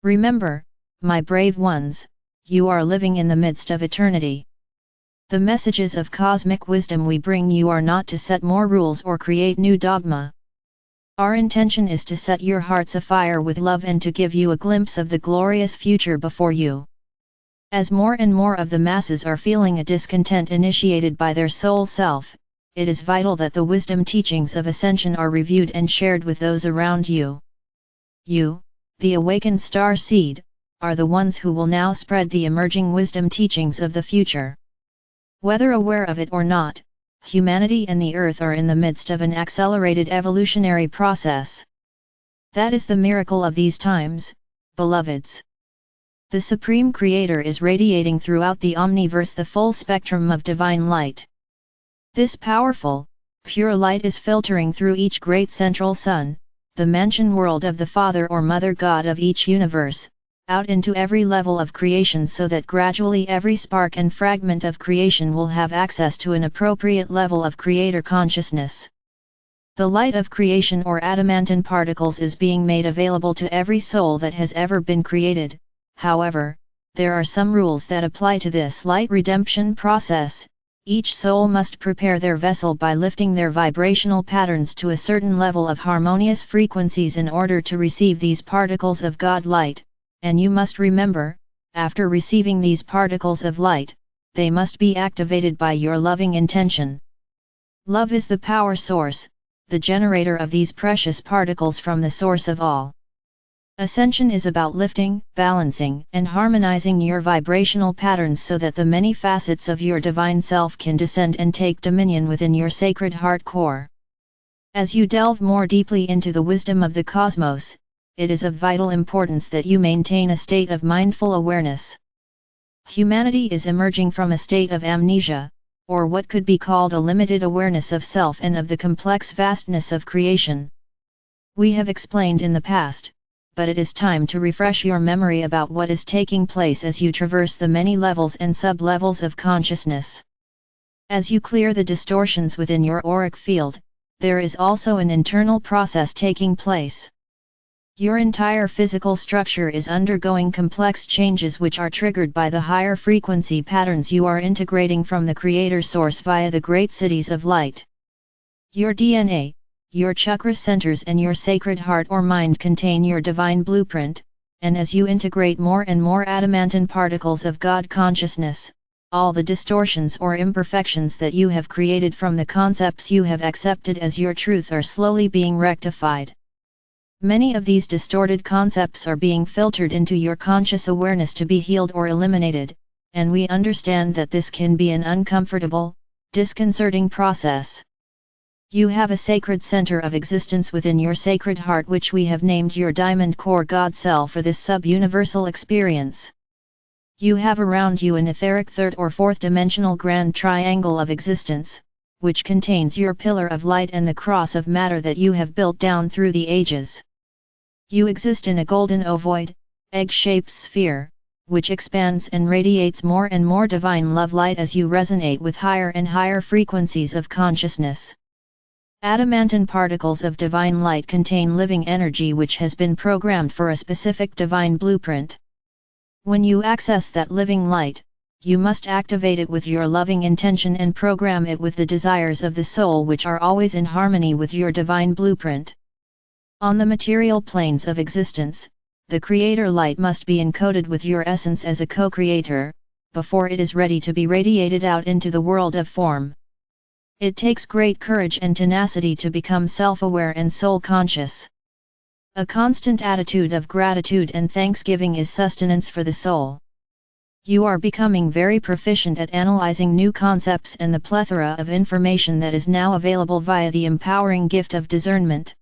Remember, my brave ones, you are living in the midst of eternity. The messages of cosmic wisdom we bring you are not to set more rules or create new dogma. Our intention is to set your hearts afire with love and to give you a glimpse of the glorious future before you. As more and more of the masses are feeling a discontent initiated by their soul self, it is vital that the wisdom teachings of ascension are reviewed and shared with those around you. You, the awakened star seed, are the ones who will now spread the emerging wisdom teachings of the future. Whether aware of it or not, humanity and the earth are in the midst of an accelerated evolutionary process. That is the miracle of these times, beloveds. The Supreme Creator is radiating throughout the omniverse the full spectrum of divine light. This powerful, pure light is filtering through each great central sun, the mansion world of the Father or Mother God of each universe, out into every level of creation so that gradually every spark and fragment of creation will have access to an appropriate level of creator consciousness. The light of creation or adamantine particles is being made available to every soul that has ever been created. However, there are some rules that apply to this light redemption process. Each soul must prepare their vessel by lifting their vibrational patterns to a certain level of harmonious frequencies in order to receive these particles of God light, and you must remember, after receiving these particles of light, they must be activated by your loving intention. Love is the power source, the generator of these precious particles from the source of all. Ascension is about lifting, balancing, and harmonizing your vibrational patterns so that the many facets of your divine self can descend and take dominion within your sacred heart core. As you delve more deeply into the wisdom of the cosmos, it is of vital importance that you maintain a state of mindful awareness. Humanity is emerging from a state of amnesia, or what could be called a limited awareness of self and of the complex vastness of creation. We have explained in the past, but it is time to refresh your memory about what is taking place as you traverse the many levels and sub-levels of consciousness. As you clear the distortions within your auric field, there is also an internal process taking place. Your entire physical structure is undergoing complex changes which are triggered by the higher frequency patterns you are integrating from the Creator Source via the great cities of light. Your DNA, your chakra centers and your sacred heart or mind contain your divine blueprint, and as you integrate more and more adamantine particles of God consciousness, all the distortions or imperfections that you have created from the concepts you have accepted as your truth are slowly being rectified. Many of these distorted concepts are being filtered into your conscious awareness to be healed or eliminated, and we understand that this can be an uncomfortable, disconcerting process. You have a sacred center of existence within your sacred heart which we have named your Diamond Core God Cell for this sub-universal experience. You have around you an etheric third or fourth dimensional grand triangle of existence, which contains your pillar of light and the cross of matter that you have built down through the ages. You exist in a golden ovoid, egg-shaped sphere, which expands and radiates more and more divine love light as you resonate with higher and higher frequencies of consciousness. Adamantine particles of divine light contain living energy which has been programmed for a specific divine blueprint. When you access that living light, you must activate it with your loving intention and program it with the desires of the soul which are always in harmony with your divine blueprint. On the material planes of existence, the Creator light must be encoded with your essence as a co-creator, before it is ready to be radiated out into the world of form. It takes great courage and tenacity to become self-aware and soul-conscious. A constant attitude of gratitude and thanksgiving is sustenance for the soul. You are becoming very proficient at analyzing new concepts and the plethora of information that is now available via the empowering gift of discernment.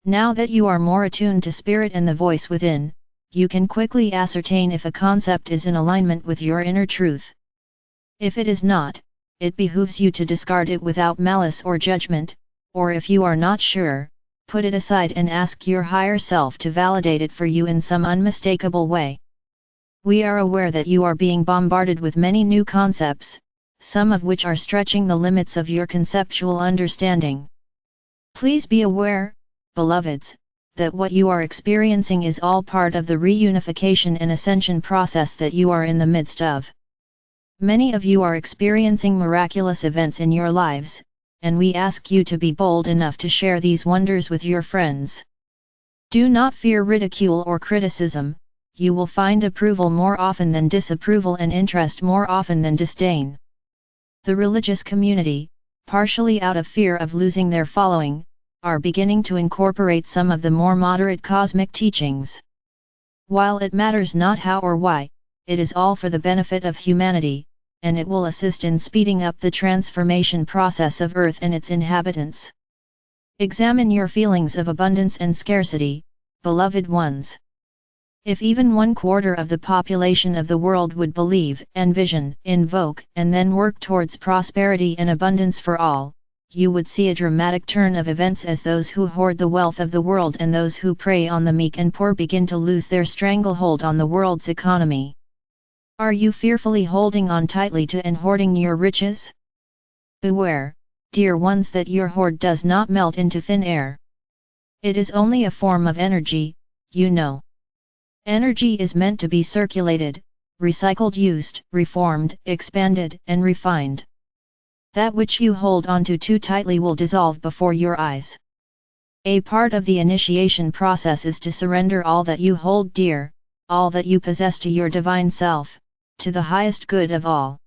Now that you are more attuned to spirit and the voice within, you can quickly ascertain if a concept is in alignment with your inner truth. If it is not, it behooves you to discard it without malice or judgment, or if you are not sure, put it aside and ask your higher self to validate it for you in some unmistakable way. We are aware that you are being bombarded with many new concepts, some of which are stretching the limits of your conceptual understanding. Please be aware, beloveds, that what you are experiencing is all part of the reunification and ascension process that you are in the midst of. Many of you are experiencing miraculous events in your lives, and we ask you to be bold enough to share these wonders with your friends. Do not fear ridicule or criticism. You will find approval more often than disapproval and interest more often than disdain. The religious community, partially out of fear of losing their following, are beginning to incorporate some of the more moderate cosmic teachings. While it matters not how or why, it is all for the benefit of humanity, and it will assist in speeding up the transformation process of Earth and its inhabitants. Examine your feelings of abundance and scarcity, beloved ones. If even 1/4 of the population of the world would believe, envision, invoke, and then work towards prosperity and abundance for all, you would see a dramatic turn of events as those who hoard the wealth of the world and those who prey on the meek and poor begin to lose their stranglehold on the world's economy. Are you fearfully holding on tightly to and hoarding your riches? Beware, dear ones, that your hoard does not melt into thin air. It is only a form of energy, you know. Energy is meant to be circulated, recycled, used, reformed, expanded, and refined. That which you hold onto too tightly will dissolve before your eyes. A part of the initiation process is to surrender all that you hold dear, all that you possess, to your divine self, to the highest good of all.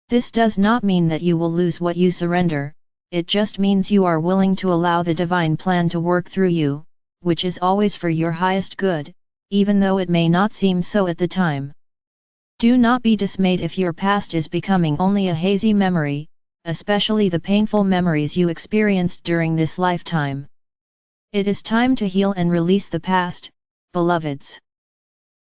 This does not mean that you will lose what you surrender, it just means you are willing to allow the divine plan to work through you, which is always for your highest good, even though it may not seem so at the time. Do not be dismayed if your past is becoming only a hazy memory, especially the painful memories you experienced during this lifetime. It is time to heal and release the past, beloveds.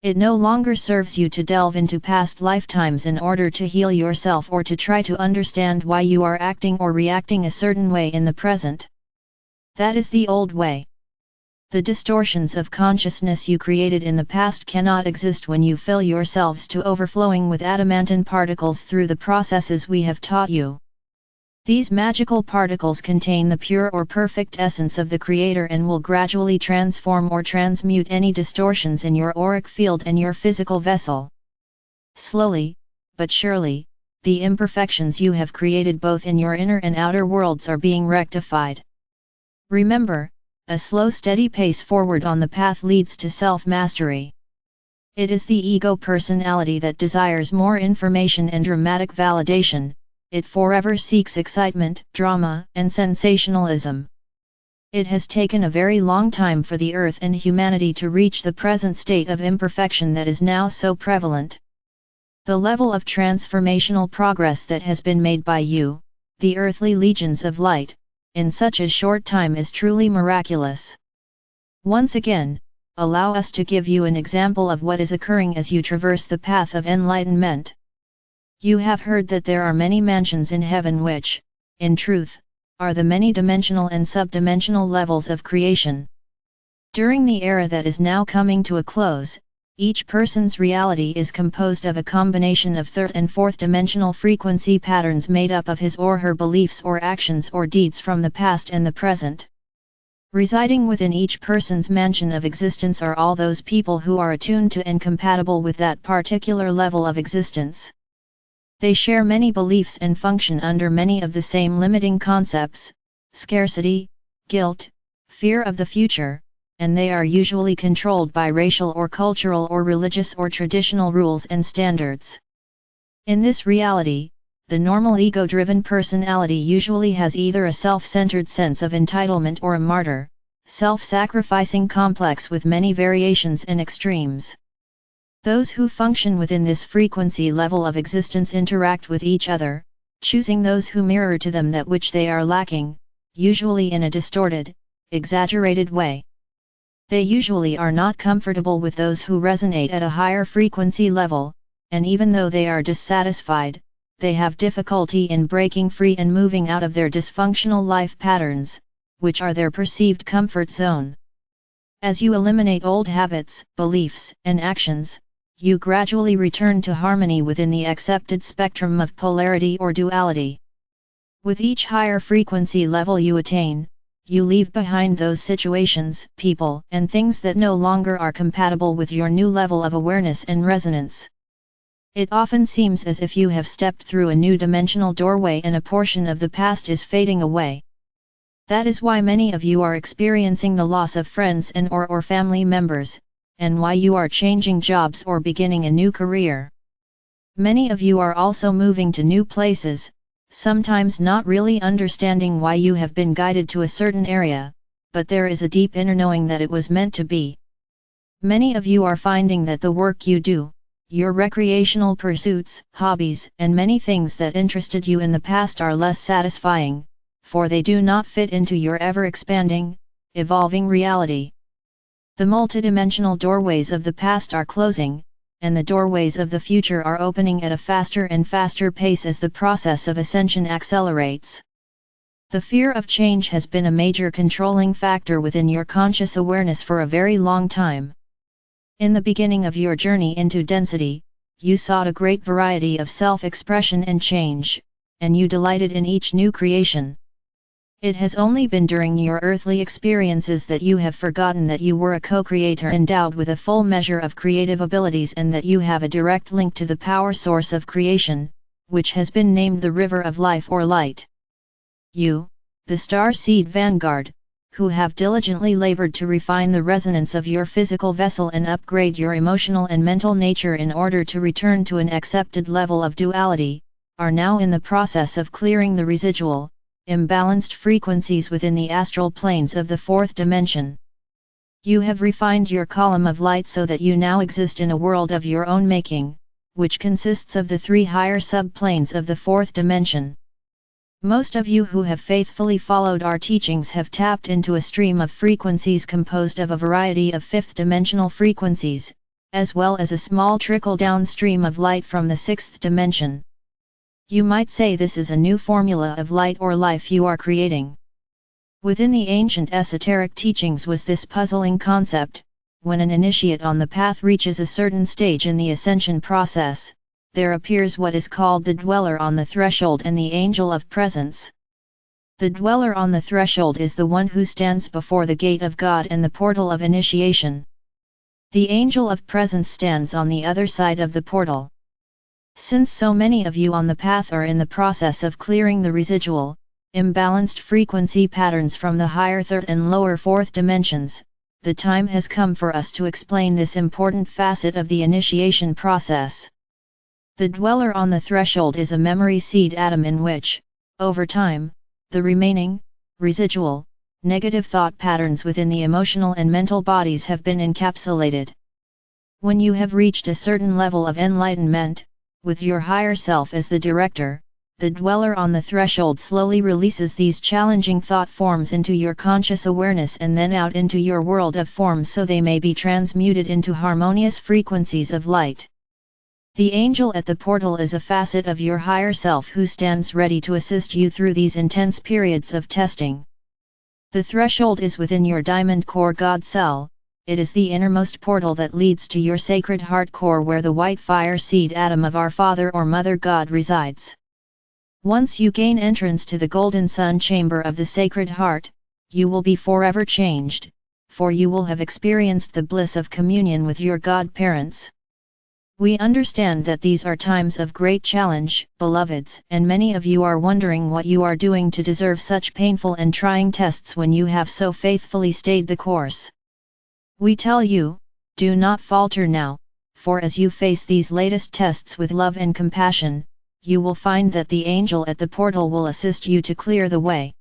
It no longer serves you to delve into past lifetimes in order to heal yourself or to try to understand why you are acting or reacting a certain way in the present. That is the old way. The distortions of consciousness you created in the past cannot exist when you fill yourselves to overflowing with adamantine particles through the processes we have taught you. These magical particles contain the pure or perfect essence of the Creator and will gradually transform or transmute any distortions in your auric field and your physical vessel. Slowly, but surely, the imperfections you have created both in your inner and outer worlds are being rectified. Remember, a slow, steady pace forward on the path leads to self-mastery. It is the ego personality that desires more information and dramatic validation. It forever seeks excitement, drama, and sensationalism. It has taken a very long time for the Earth and humanity to reach the present state of imperfection that is now so prevalent. The level of transformational progress that has been made by you, the earthly legions of light, in such a short time is truly miraculous. Once again, allow us to give you an example of what is occurring as you traverse the path of enlightenment. You have heard that there are many mansions in heaven which, in truth, are the many-dimensional and sub-dimensional levels of creation. During the era that is now coming to a close, each person's reality is composed of a combination of third and fourth dimensional frequency patterns made up of his or her beliefs or actions or deeds from the past and the present. Residing within each person's mansion of existence are all those people who are attuned to and compatible with that particular level of existence. They share many beliefs and function under many of the same limiting concepts: scarcity, guilt, fear of the future, and they are usually controlled by racial or cultural or religious or traditional rules and standards. In this reality, the normal ego-driven personality usually has either a self-centered sense of entitlement or a martyr, self-sacrificing complex with many variations and extremes. Those who function within this frequency level of existence interact with each other, choosing those who mirror to them that which they are lacking, usually in a distorted, exaggerated way. They usually are not comfortable with those who resonate at a higher frequency level, and even though they are dissatisfied, they have difficulty in breaking free and moving out of their dysfunctional life patterns, which are their perceived comfort zone. As you eliminate old habits, beliefs, and actions, you gradually return to harmony within the accepted spectrum of polarity or duality. With each higher frequency level you attain, you leave behind those situations, people, and things that no longer are compatible with your new level of awareness and resonance. It often seems as if you have stepped through a new dimensional doorway and a portion of the past is fading away. That is why many of you are experiencing the loss of friends and or family members, and why you are changing jobs or beginning a new career. Many of you are also moving to new places, sometimes not really understanding why you have been guided to a certain area, but there is a deep inner knowing that it was meant to be. Many of you are finding that the work you do, your recreational pursuits, hobbies, and many things that interested you in the past are less satisfying, for they do not fit into your ever-expanding, evolving reality. The multidimensional doorways of the past are closing, and the doorways of the future are opening at a faster and faster pace as the process of ascension accelerates. The fear of change has been a major controlling factor within your conscious awareness for a very long time. In the beginning of your journey into density, you sought a great variety of self-expression and change, and you delighted in each new creation. It has only been during your earthly experiences that you have forgotten that you were a co-creator endowed with a full measure of creative abilities and that you have a direct link to the power source of creation, which has been named the River of Life or Light. You, the star seed vanguard, who have diligently labored to refine the resonance of your physical vessel and upgrade your emotional and mental nature in order to return to an accepted level of duality, are now in the process of clearing the residual, imbalanced frequencies within the astral planes of the fourth dimension. You have refined your column of light so that you now exist in a world of your own making, which consists of the three higher subplanes of the fourth dimension. Most of you who have faithfully followed our teachings have tapped into a stream of frequencies composed of a variety of fifth-dimensional frequencies, as well as a small trickle-down stream of light from the sixth dimension. You might say this is a new formula of light or life you are creating. Within the ancient esoteric teachings was this puzzling concept: when an initiate on the path reaches a certain stage in the ascension process, there appears what is called the dweller on the threshold and the angel of presence. The dweller on the threshold is the one who stands before the gate of God and the portal of initiation. The angel of presence stands on the other side of the portal. Since so many of you on the path are in the process of clearing the residual, imbalanced frequency patterns from the higher third and lower fourth dimensions, the time has come for us to explain this important facet of the initiation process. The dweller on the threshold is a memory seed atom in which, over time, the remaining, residual, negative thought patterns within the emotional and mental bodies have been encapsulated. When you have reached a certain level of enlightenment, with your higher self as the director, the dweller on the threshold slowly releases these challenging thought forms into your conscious awareness and then out into your world of forms so they may be transmuted into harmonious frequencies of light. The angel at the portal is a facet of your higher self who stands ready to assist you through these intense periods of testing. The threshold is within your diamond core God cell. It is the innermost portal that leads to your sacred heart core where the white fire seed atom of our Father or Mother God resides. Once you gain entrance to the golden sun chamber of the Sacred Heart, you will be forever changed, for you will have experienced the bliss of communion with your godparents. We understand that these are times of great challenge, beloveds, and many of you are wondering what you are doing to deserve such painful and trying tests when you have so faithfully stayed the course. We tell you, do not falter now, for as you face these latest tests with love and compassion, you will find that the angel at the portal will assist you to clear the way.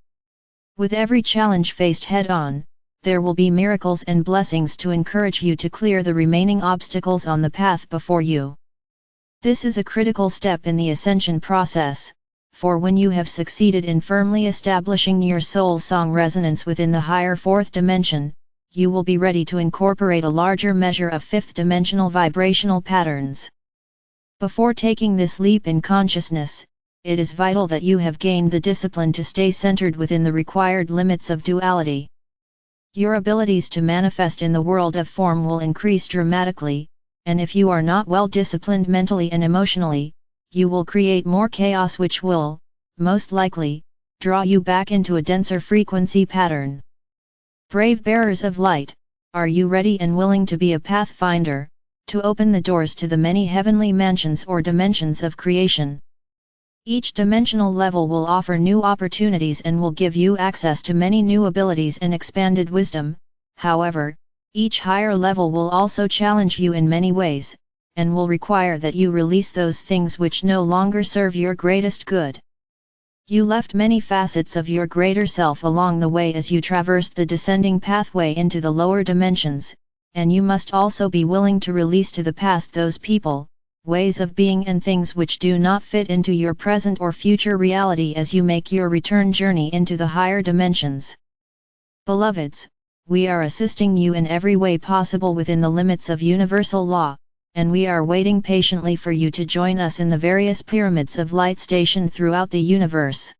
With every challenge faced head-on, there will be miracles and blessings to encourage you to clear the remaining obstacles on the path before you. This is a critical step in the ascension process, for when you have succeeded in firmly establishing your soul song resonance within the higher fourth dimension, you will be ready to incorporate a larger measure of fifth-dimensional vibrational patterns. Before taking this leap in consciousness, it is vital that you have gained the discipline to stay centered within the required limits of duality. Your abilities to manifest in the world of form will increase dramatically, and if you are not well disciplined mentally and emotionally, you will create more chaos which will, most likely, draw you back into a denser frequency pattern. Brave bearers of light, are you ready and willing to be a pathfinder, to open the doors to the many heavenly mansions or dimensions of creation? Each dimensional level will offer new opportunities and will give you access to many new abilities and expanded wisdom. However, each higher level will also challenge you in many ways, and will require that you release those things which no longer serve your greatest good. You left many facets of your greater self along the way as you traversed the descending pathway into the lower dimensions, and you must also be willing to release to the past those people, ways of being and things which do not fit into your present or future reality as you make your return journey into the higher dimensions. Beloveds, we are assisting you in every way possible within the limits of universal law, and we are waiting patiently for you to join us in the various pyramids of light stationed throughout the universe.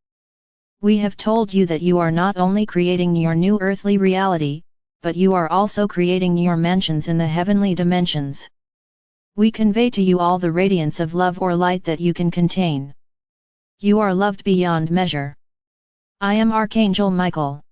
We have told you that you are not only creating your new earthly reality, but you are also creating your mansions in the heavenly dimensions. We convey to you all the radiance of love or light that you can contain. You are loved beyond measure. I am Archangel Michael.